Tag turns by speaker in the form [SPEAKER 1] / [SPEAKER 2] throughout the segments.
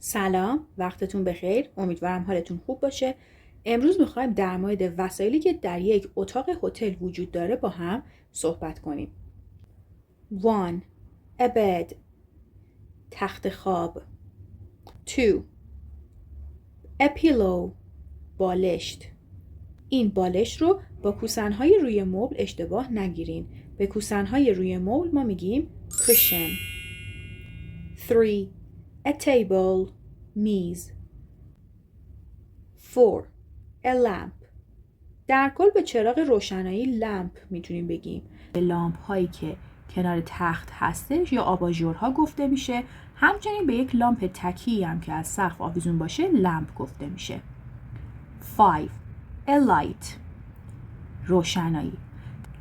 [SPEAKER 1] سلام، وقتتون بخیر. امیدوارم حالتون خوب باشه. امروز میخوایم در مورد وسایلی که در یک اتاق هتل وجود داره با هم صحبت کنیم. 1. A bed. تخت خواب. 2. A pillow. بالشت. این بالشت رو با کوسنهای روی مبل اشتباه نگیرین. به کوسنهای روی مبل ما میگیم cushion. 3. A table. میز. 4. A lamp. در کل به چراغ روشنایی لمپ میتونیم بگیم. به لامپ هایی که کنار تخت هستش یا آباژورها گفته میشه. همچنین به یک لامپ تکی هم که از سقف آویزون باشه لمپ گفته میشه. 5. A light. روشنایی.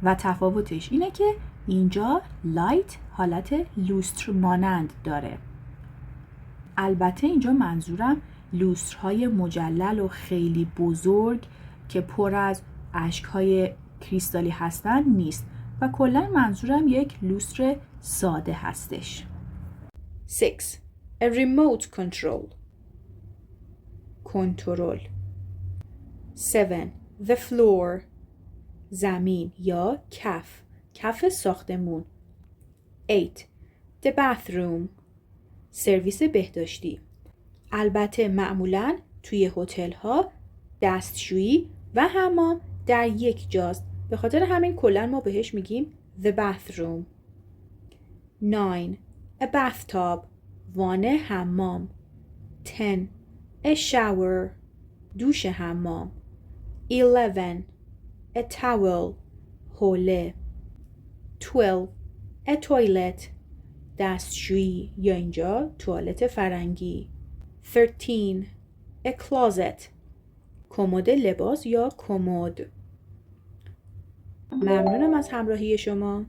[SPEAKER 1] و تفاوتش اینه که اینجا لایت حالت لوستر مانند داره. البته اینجا منظورم لوسترهای مجلل و خیلی بزرگ که پر از اشکهای کریستالی هستن نیست و کلا منظورم یک لوستر ساده هستش. 6. A remote control. کنترل. 7. The floor. زمین یا کف ساختمون. 8. The bathroom. سرویس بهداشتی. البته معمولاً توی هتل ها دستشویی و حمام در یک جاست. به خاطر همین کلاً ما بهش میگیم the bathroom. 9. A bathtub. وان حمام. 10. A shower. دوش حمام. 11. A towel. حوله. 12. A toilet. دستشویی یا اینجا توالت فرنگی. 13. A closet. کمد لباس یا کمد. ممنونم از همراهی شما.